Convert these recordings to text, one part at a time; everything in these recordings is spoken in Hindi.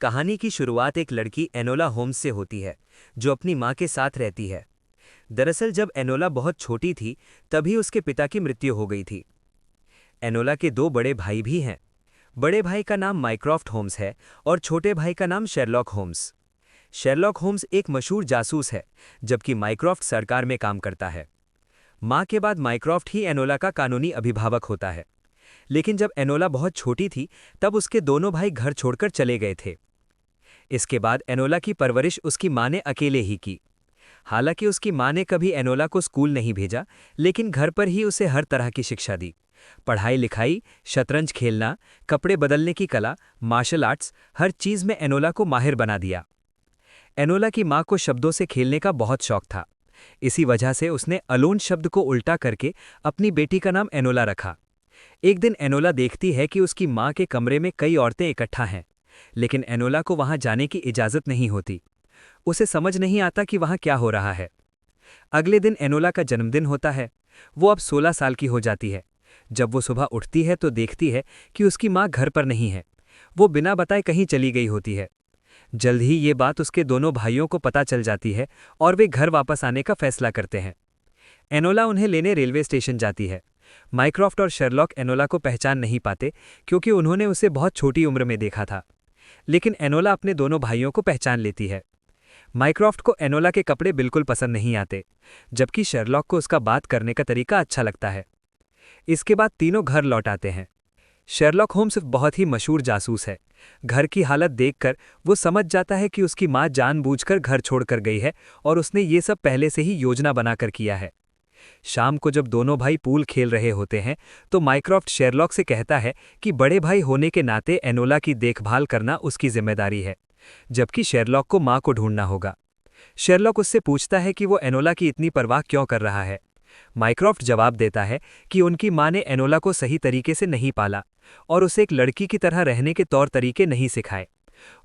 कहानी की शुरुआत एक लड़की एनोला होम्स से होती है, जो अपनी माँ के साथ रहती है। दरअसल जब एनोला बहुत छोटी थी, तभी उसके पिता की मृत्यु हो गई थी। एनोला के दो बड़े भाई भी हैं। बड़े भाई का नाम माइक्रॉफ्ट होम्स है और छोटे भाई का नाम शेरलॉक होम्स। शेरलॉक होम्स एक मशहूर जासूस है, जबकि माइक्रॉफ्ट सरकार में काम करता है। माँ के बाद माइक्रॉफ्ट ही एनोला का कानूनी अभिभावक होता है। लेकिन जब एनोला बहुत छोटी थी, तब उसके दोनों भाई घर छोड़कर चले गए थे। इसके बाद एनोला की परवरिश उसकी माँ ने अकेले ही की। हालांकि उसकी माँ ने कभी एनोला को स्कूल नहीं भेजा, लेकिन घर पर ही उसे हर तरह की शिक्षा दी। पढ़ाई लिखाई, शतरंज खेलना, कपड़े बदलने की कला, मार्शल आर्ट्स, हर चीज़ में एनोला को माहिर बना दिया। एनोला की माँ को शब्दों से खेलने का बहुत शौक था। इसी वजह से उसने अलोन शब्द को उल्टा करके अपनी बेटी का नाम एनोला रखा। एक दिन एनोला देखती है कि उसकी माँ के कमरे में कई औरतें इकट्ठा हैं, लेकिन एनोला को वहां जाने की इजाजत नहीं होती। उसे समझ नहीं आता कि वहां क्या हो रहा है। अगले दिन एनोला का जन्मदिन होता है। वो अब 16 साल की हो जाती है। जब वो सुबह उठती है तो देखती है कि उसकी माँ घर पर नहीं है। वो बिना बताए कहीं चली गई होती है। जल्द ही ये बात उसके दोनों भाइयों को पता चल जाती है और वे घर वापस आने का फैसला करते हैं। एनोला उन्हें लेने रेलवे स्टेशन जाती है। माइक्रॉफ्ट और शेरलॉक एनोला को पहचान नहीं पाते, क्योंकि उन्होंने उसे बहुत छोटी उम्र में देखा था। लेकिन एनोला अपने दोनों भाइयों को पहचान लेती है। माइक्रॉफ्ट को एनोला के कपड़े बिल्कुल पसंद नहीं आते, जबकि शेरलॉक को उसका बात करने का तरीका अच्छा लगता है। इसके बाद तीनों घर लौट आते हैं। शेरलॉक होम्स बहुत ही मशहूर जासूस है। घर की हालत देखकर वो समझ जाता है कि उसकी माँ जानबूझकर घर छोड़कर गई है और उसने ये सब पहले से ही योजना बनाकर किया है। शाम को जब दोनों भाई पूल खेल रहे होते हैं, तो माइक्रॉफ्ट शेरलॉक से कहता है कि बड़े भाई होने के नाते एनोला की देखभाल करना उसकी जिम्मेदारी है, जबकि शेरलॉक को माँ को ढूंढना होगा। शेरलॉक उससे पूछता है कि वो एनोला की इतनी परवाह क्यों कर रहा है। माइक्रॉफ्ट जवाब देता है कि उनकी माँ ने एनोला को सही तरीके से नहीं पाला और उसे एक लड़की की तरह रहने के तौर तरीके नहीं सिखाए।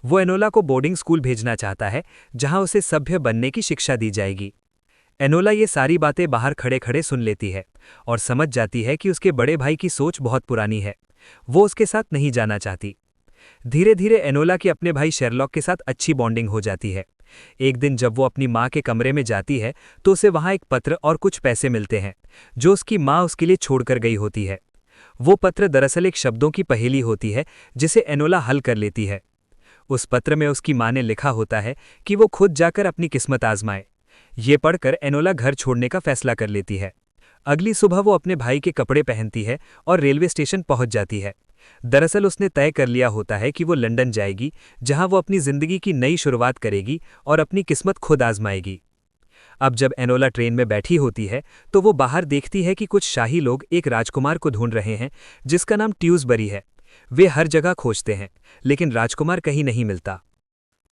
वो एनोला को बोर्डिंग स्कूल भेजना चाहता है, जहां उसे सभ्य बनने की शिक्षा दी जाएगी। एनोला ये सारी बातें बाहर खड़े खड़े सुन लेती है और समझ जाती है कि उसके बड़े भाई की सोच बहुत पुरानी है। वो उसके साथ नहीं जाना चाहती। धीरे धीरे एनोला की अपने भाई शेरलॉक के साथ अच्छी बॉन्डिंग हो जाती है। एक दिन जब वो अपनी माँ के कमरे में जाती है, तो उसे वहां एक पत्र और कुछ पैसे मिलते हैं, जो उसकी माँ उसके लिए छोड़कर गई होती है। वो पत्र दरअसल एक शब्दों की पहेली होती है, जिसे एनोला हल कर लेती है। उस पत्र में उसकी माँ ने लिखा होता है कि वो खुद जाकर अपनी किस्मत आजमाए। ये पढ़कर एनोला घर छोड़ने का फैसला कर लेती है। अगली सुबह वो अपने भाई के कपड़े पहनती है और रेलवे स्टेशन पहुंच जाती है। दरअसल उसने तय कर लिया होता है कि वो लंदन जाएगी, जहां वो अपनी जिंदगी की नई शुरुआत करेगी और अपनी किस्मत खुद आजमाएगी। अब जब एनोला ट्रेन में बैठी होती है, तो वो बाहर देखती है कि कुछ शाही लोग एक राजकुमार को ढूंढ रहे हैं, जिसका नाम ट्यूसबरी है। वे हर जगह खोजते हैं, लेकिन राजकुमार कहीं नहीं मिलता।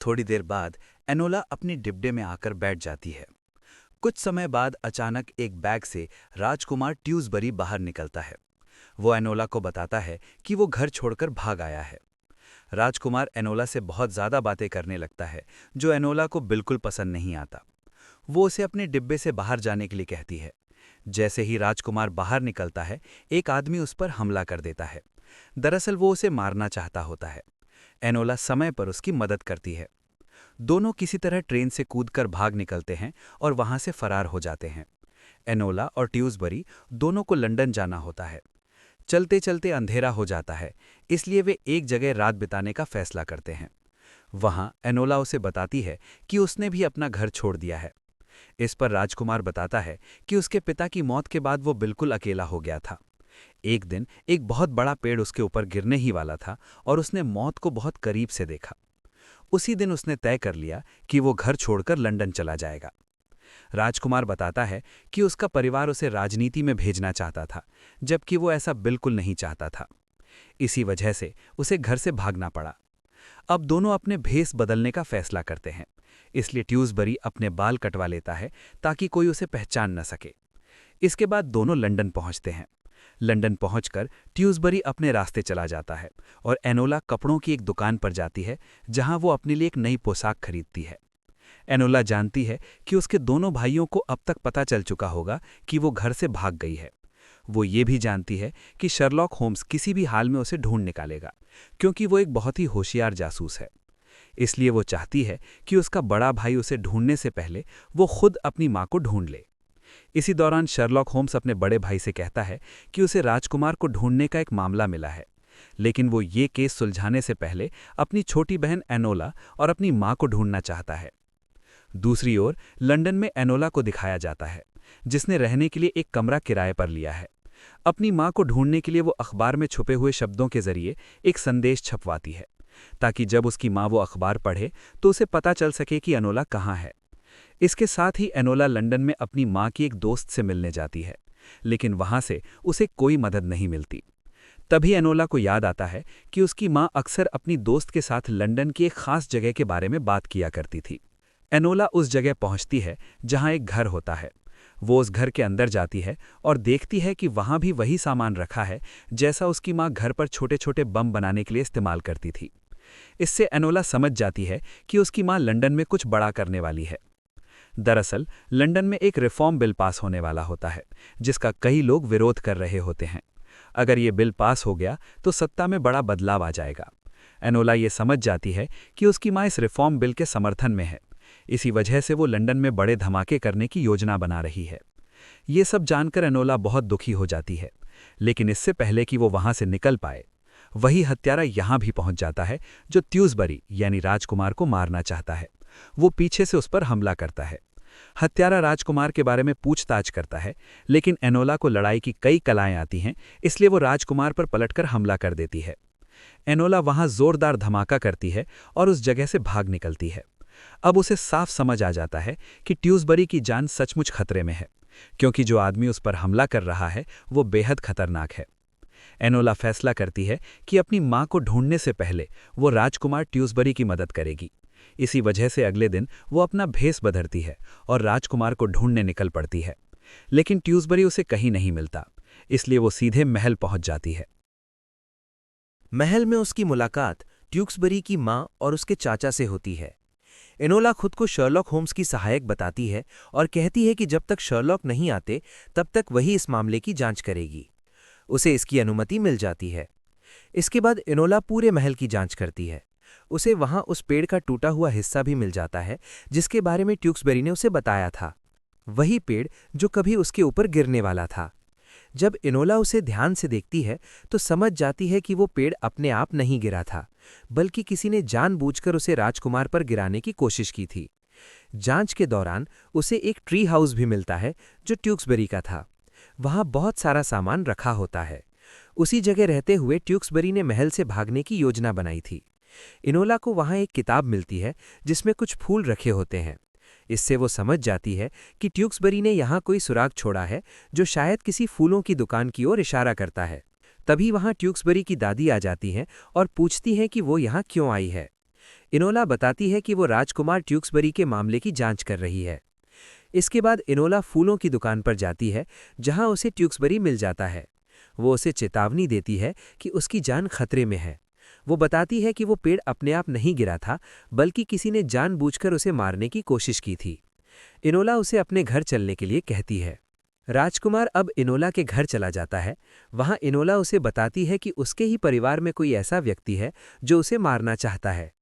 थोड़ी देर बाद एनोला अपनी डिब्बे में आकर बैठ जाती है। कुछ समय बाद अचानक एक बैग से राजकुमार ट्यूसबरी बाहर निकलता है। वो एनोला को बताता है कि वो घर छोड़कर भाग आया है। राजकुमार एनोला से बहुत ज़्यादा बातें करने लगता है, जो एनोला को बिल्कुल पसंद नहीं आता। वो उसे अपने डिब्बे से बाहर जाने के लिए कहती है। जैसे ही राजकुमार बाहर निकलता है, एक आदमी उस पर हमला कर देता है। दरअसल वो उसे मारना चाहता होता है। एनोला समय पर उसकी मदद करती है। दोनों किसी तरह ट्रेन से कूदकर भाग निकलते हैं और वहां से फरार हो जाते हैं। एनोला और ट्यूसबरी दोनों को लंदन जाना होता है। चलते चलते अंधेरा हो जाता है, इसलिए वे एक जगह रात बिताने का फैसला करते हैं। वहां एनोला उसे बताती है कि उसने भी अपना घर छोड़ दिया है। इस पर राजकुमार बताता है कि उसके पिता की मौत के बाद वो बिल्कुल अकेला हो गया था। एक दिन एक बहुत बड़ा पेड़ उसके ऊपर गिरने ही वाला था और उसने मौत को बहुत करीब से देखा। उसी दिन उसने तय कर लिया कि वो घर छोड़कर लंदन चला जाएगा। राजकुमार बताता है कि उसका परिवार उसे राजनीति में भेजना चाहता था, जबकि वो ऐसा बिल्कुल नहीं चाहता था। इसी वजह से उसे घर से भागना पड़ा। अब दोनों अपने भेष बदलने का फैसला करते हैं, इसलिए ट्यूसबरी अपने बाल कटवा लेता है ताकि कोई उसे पहचान न सके। इसके बाद दोनों लंदन पहुंचते हैं। लंदन पहुंचकर ट्यूसबरी अपने रास्ते चला जाता है और एनोला कपड़ों की एक दुकान पर जाती है, जहां वो अपने लिए एक नई पोशाक खरीदती है। एनोला जानती है कि उसके दोनों भाइयों को अब तक पता चल चुका होगा कि वो घर से भाग गई है। वो ये भी जानती है कि शर्लॉक होम्स किसी भी हाल में उसे ढूंढ निकालेगा, क्योंकि वो एक बहुत ही होशियार जासूस है। इसलिए वो चाहती है कि उसका बड़ा भाई उसे ढूंढने से पहले वो खुद अपनी माँ को ढूंढ ले। इसी दौरान शर्लॉक होम्स अपने बड़े भाई से कहता है कि उसे राजकुमार को ढूंढने का एक मामला मिला है, लेकिन वो ये केस सुलझाने से पहले अपनी छोटी बहन एनोला और अपनी माँ को ढूंढना चाहता है। दूसरी ओर लंदन में एनोला को दिखाया जाता है, जिसने रहने के लिए एक कमरा किराए पर लिया है। अपनी माँ को ढूंढने के लिए वो अखबार में छुपे हुए शब्दों के जरिए एक संदेश छपवाती है, ताकि जब उसकी माँ वो अखबार पढ़े तो उसे पता चल सके कि एनोला कहाँ है। इसके साथ ही एनोला लंदन में अपनी माँ की एक दोस्त से मिलने जाती है, लेकिन वहां से उसे कोई मदद नहीं मिलती। तभी एनोला को याद आता है कि उसकी माँ अक्सर अपनी दोस्त के साथ लंदन की एक खास जगह के बारे में बात किया करती थी। एनोला उस जगह पहुंचती है जहां एक घर होता है। वो उस घर के अंदर जाती है और देखती है कि वहां भी वही सामान रखा है जैसा उसकी माँ घर पर छोटे छोटे बम बनाने के लिए इस्तेमाल करती थी। इससे एनोला समझ जाती है कि उसकी माँ लंदन में कुछ बड़ा करने वाली है। दरअसल लंदन में एक रिफॉर्म बिल पास होने वाला होता है, जिसका कई लोग विरोध कर रहे होते हैं। अगर ये बिल पास हो गया तो सत्ता में बड़ा बदलाव आ जाएगा। एनोला ये समझ जाती है कि उसकी माँ इस रिफॉर्म बिल के समर्थन में है। इसी वजह से वो लंदन में बड़े धमाके करने की योजना बना रही है। ये सब जानकर एनोला बहुत दुखी हो जाती है, लेकिन इससे पहले कि वो वहां से निकल पाए, वही हत्यारा यहां भी पहुंच जाता है जो ट्यूसबरी यानी राजकुमार को मारना चाहता है। वो पीछे से उस पर हमला करता है। हत्यारा राजकुमार के बारे में पूछताछ करता है, लेकिन एनोला को लड़ाई की कई कलाएं आती हैं, इसलिए वो राजकुमार पर पलटकर हमला कर देती है। एनोला वहां जोरदार धमाका करती है और उस जगह से भाग निकलती है। अब उसे साफ समझ आ जाता है कि ट्यूसबरी की जान सचमुच खतरे में है, क्योंकि जो आदमी उस पर हमला कर रहा है वो बेहद खतरनाक है। एनोला फैसला करती है कि अपनी माँ को ढूंढने से पहले वो राजकुमार ट्यूसबरी की मदद करेगी। इसी वजह से अगले दिन वो अपना भेष बदलती है और राजकुमार को ढूंढने निकल पड़ती है, लेकिन ट्यूसबरी उसे कहीं नहीं मिलता, इसलिए वो सीधे महल पहुंच जाती है। महल में उसकी मुलाकात ट्यूक्सबरी की माँ और उसके चाचा से होती है। एनोला खुद को शर्लॉक होम्स की सहायक बताती है और कहती है कि जब तक शर्लॉक नहीं आते तब तक वही इस मामले की जांच करेगी। उसे इसकी अनुमति मिल जाती है। इसके बाद एनोला पूरे महल की जांच करती है। उसे वहां उस पेड़ का टूटा हुआ हिस्सा भी मिल जाता है जिसके बारे में ट्यूक्सबरी ने उसे बताया था, वही पेड़ जो कभी उसके ऊपर गिरने वाला था। जब एनोला उसे ध्यान से देखती है तो समझ जाती है कि वो पेड़ अपने आप नहीं गिरा था, बल्कि किसी ने जानबूझकर उसे राजकुमार पर गिराने की कोशिश की थी। जांच के दौरान उसे एक ट्री हाउस भी मिलता है जो ट्यूक्सबरी का था। वहां बहुत सारा सामान रखा होता है। उसी जगह रहते हुए ट्यूक्सबरी ने महल से भागने की योजना बनाई थी। एनोला को वहां एक किताब मिलती है जिसमें कुछ फूल रखे होते हैं। इससे वो समझ जाती है कि ट्यूक्सबरी ने यहाँ कोई सुराग छोड़ा है जो शायद किसी फूलों की दुकान की ओर इशारा करता है। तभी वहां ट्यूक्सबरी की दादी आ जाती हैं और पूछती हैं कि वो यहाँ क्यों आई है। एनोला बताती है कि वो राजकुमार ट्यूक्सबरी के मामले की जांच कर रही है। इसके बाद एनोला फूलों की दुकान पर जाती है जहां उसे ट्यूक्सबरी मिल जाता है। वो उसे चेतावनी देती है कि उसकी जान खतरे में है। वो बताती है कि वो पेड़ अपने आप नहीं गिरा था, बल्कि किसी ने जानबूझकर उसे मारने की कोशिश की थी। एनोला उसे अपने घर चलने के लिए कहती है। राजकुमार अब एनोला के घर चला जाता है। वहां एनोला उसे बताती है कि उसके ही परिवार में कोई ऐसा व्यक्ति है जो उसे मारना चाहता है।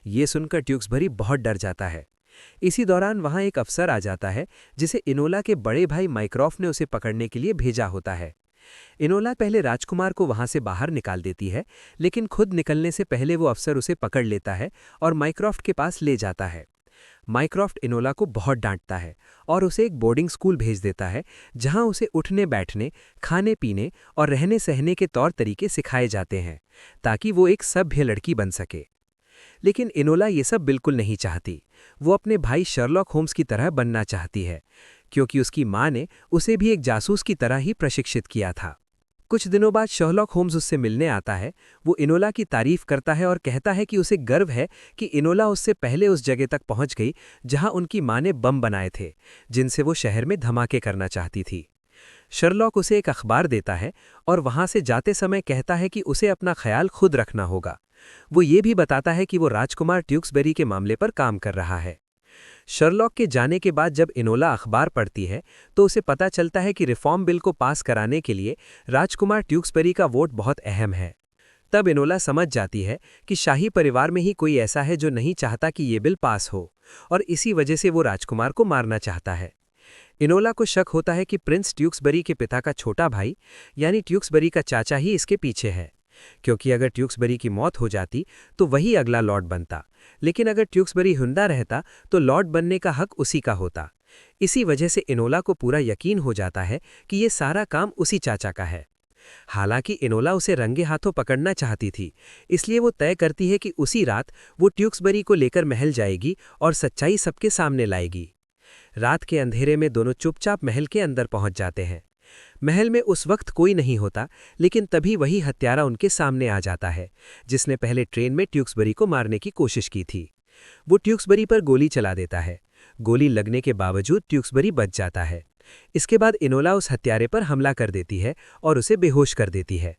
ये सुनकर ट्यूक्सबरी बहुत डर जाता है। इसी दौरान वहां एक अफसर आ जाता है जिसे एनोला के बड़े भाई माइक्रॉफ्ट ने उसे पकड़ने के लिए भेजा होता है। एनोला पहले राजकुमार को वहां से बाहर निकाल देती है, लेकिन खुद निकलने से पहले वो अफसर उसे पकड़ लेता है और माइक्रॉफ्ट के पास ले जाता है। माइक्रॉफ्ट एनोला को बहुत डांटता है और उसे एक बोर्डिंग स्कूल भेज देता है जहां उसे उठने बैठने, खाने पीने और रहने सहने के तौर तरीके सिखाए जाते हैं ताकि वो एक सभ्य लड़की बन सके। लेकिन एनोला ये सब बिल्कुल नहीं चाहती। वो अपने भाई शर्लॉक होम्स की तरह बनना चाहती है, क्योंकि उसकी माँ ने उसे भी एक जासूस की तरह ही प्रशिक्षित किया था। कुछ दिनों बाद शर्लॉक होम्स उससे मिलने आता है। वो एनोला की तारीफ करता है और कहता है कि उसे गर्व है कि एनोला उससे पहले उस जगह तक पहुंच गई जहां उनकी माँ ने बम बनाए थे, जिनसे वो शहर में धमाके करना चाहती थी। शर्लॉक उसे एक अखबार देता है और वहां से जाते समय कहता है कि उसे अपना ख्याल खुद रखना होगा। वो ये भी बताता है कि वो राजकुमार ट्यूक्सबरी के मामले पर काम कर रहा है। शर्लॉक के जाने के बाद जब एनोला अखबार पढ़ती है तो उसे पता चलता है कि रिफॉर्म बिल को पास कराने के लिए राजकुमार ट्यूक्सबरी का वोट बहुत अहम है। तब एनोला समझ जाती है कि शाही परिवार में ही कोई ऐसा है जो नहीं चाहता कि ये बिल पास हो, और इसी वजह से वो राजकुमार को मारना चाहता है। एनोला को शक होता है कि प्रिंस ट्यूक्सबरी के पिता का छोटा भाई यानी ट्यूक्सबरी का चाचा ही इसके पीछे है, क्योंकि अगर ट्यूक्सबरी की मौत हो जाती तो वही अगला लॉर्ड बनता, लेकिन अगर ट्यूक्सबरी जिंदा रहता तो लॉर्ड बनने का हक उसी का होता। इसी वजह से एनोला को पूरा यकीन हो जाता है कि ये सारा काम उसी चाचा का है। हालांकि एनोला उसे रंगे हाथों पकड़ना चाहती थी, इसलिए वो तय करती है कि उसी रात वो ट्यूक्सबरी को लेकर महल जाएगी और सच्चाई सबके सामने लाएगी। रात के अंधेरे में दोनों चुपचाप महल के अंदर पहुंच जाते हैं। महल में उस वक्त कोई नहीं होता, लेकिन तभी वही हत्यारा उनके सामने आ जाता है जिसने पहले ट्रेन में ट्यूक्सबरी को मारने की कोशिश की थी। वो ट्यूक्सबरी पर गोली चला देता है। गोली लगने के बावजूद ट्यूक्सबरी बच जाता है। इसके बाद एनोला उस हत्यारे पर हमला कर देती है और उसे बेहोश कर देती है।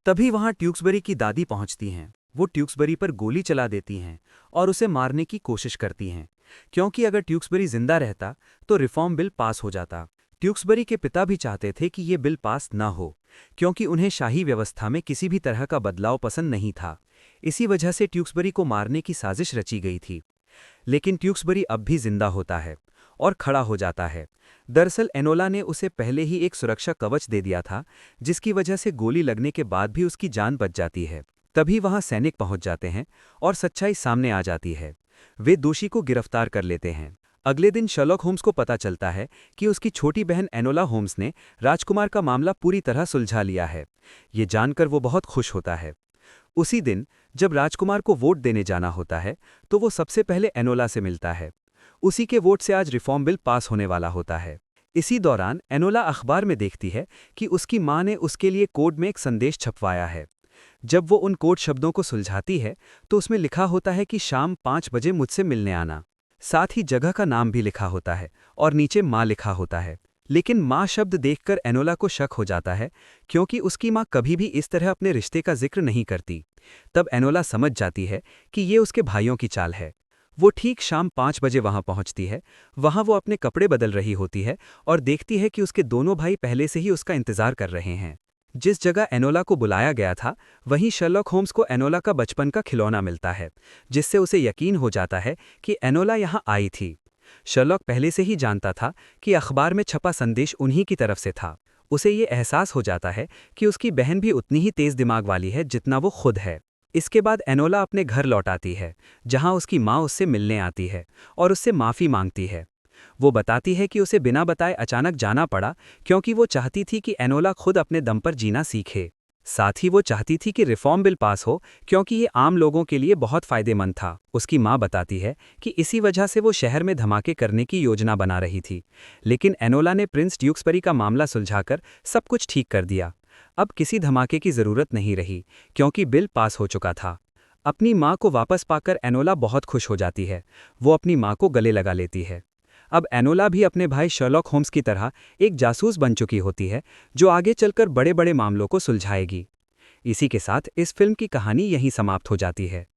तभी वहां ट्यूक्सबरी की दादी पहुंचती हैं। वो ट्यूक्सबरी पर गोली चला देती हैं और उसे मारने की कोशिश करती हैं, क्योंकि अगर ट्यूक्सबरी जिंदा रहता तो रिफॉर्म बिल पास हो जाता। ट्यूक्सबरी के पिता भी चाहते थे कि ये बिल पास न हो, क्योंकि उन्हें शाही व्यवस्था में किसी भी तरह का बदलाव पसंद नहीं था। इसी वजह से ट्यूक्सबरी को मारने की साजिश रची गई थी। लेकिन ट्यूक्सबरी अब भी जिंदा होता है और खड़ा हो जाता है। दरअसल एनोला ने उसे पहले ही एक सुरक्षा कवच दे दिया था, जिसकी वजह से गोली लगने के बाद भी उसकी जान बच जाती है। तभी वहां सैनिक पहुंच जाते हैं और सच्चाई सामने आ जाती है। वे दोषी को गिरफ्तार कर लेते हैं। अगले दिन शर्लॉक होम्स को पता चलता है कि उसकी छोटी बहन एनोला होम्स ने राजकुमार का मामला पूरी तरह सुलझा लिया है। ये जानकर वो बहुत खुश होता है। उसी दिन जब राजकुमार को वोट देने जाना होता है तो वो सबसे पहले एनोला से मिलता है। उसी के वोट से आज रिफॉर्म बिल पास होने वाला होता है। इसी दौरान एनोला अखबार में देखती है कि उसकी मां ने उसके लिए कोड में एक संदेश छपवाया है। जब वो उन कोड शब्दों को सुलझाती है तो उसमें लिखा होता है कि शाम 5 बजे मुझसे मिलने आना। साथ ही जगह का नाम भी लिखा होता है और नीचे मां लिखा होता है। लेकिन मां शब्द देखकर एनोला को शक हो जाता है, क्योंकि उसकी मां कभी भी इस तरह अपने रिश्ते का जिक्र नहीं करती। तब एनोला समझ जाती है कि ये उसके भाइयों की चाल है। वो ठीक शाम 5 बजे वहां पहुंचती है। वहां वो अपने कपड़े बदल रही होती है और देखती है कि उसके दोनों भाई पहले से ही उसका इंतजार कर रहे हैं। जिस जगह एनोला को बुलाया गया था वहीं शर्लॉक होम्स को एनोला का बचपन का खिलौना मिलता है, जिससे उसे यकीन हो जाता है कि एनोला यहाँ आई थी। शर्लॉक पहले से ही जानता था कि अखबार में छपा संदेश उन्हीं की तरफ से था। उसे ये एहसास हो जाता है कि उसकी बहन भी उतनी ही तेज दिमाग वाली है जितना वो खुद है। इसके बाद एनोला अपने घर लौट आती है, जहां उसकी माँ उससे मिलने आती है और उससे माफ़ी मांगती है। वो बताती है कि उसे बिना बताए अचानक जाना पड़ा, क्योंकि वो चाहती थी कि एनोला खुद अपने दम पर जीना सीखे। साथ ही वो चाहती थी कि रिफॉर्म बिल पास हो, क्योंकि ये आम लोगों के लिए बहुत फायदेमंद था। उसकी माँ बताती है कि इसी वजह से वो शहर में धमाके करने की योजना बना रही थी। लेकिन एनोला ने प्रिंस ट्यूक्सबरी का मामला सुलझाकर सब कुछ ठीक कर दिया। अब किसी धमाके की ज़रूरत नहीं रही, क्योंकि बिल पास हो चुका था। अपनी माँ को वापस पाकर एनोला बहुत खुश हो जाती है। वो अपनी माँ को गले लगा लेती है। अब एनोला भी अपने भाई शर्लॉक होम्स की तरह एक जासूस बन चुकी होती है, जो आगे चलकर बड़े बड़े मामलों को सुलझाएगी। इसी के साथ इस फिल्म की कहानी यहीं समाप्त हो जाती है।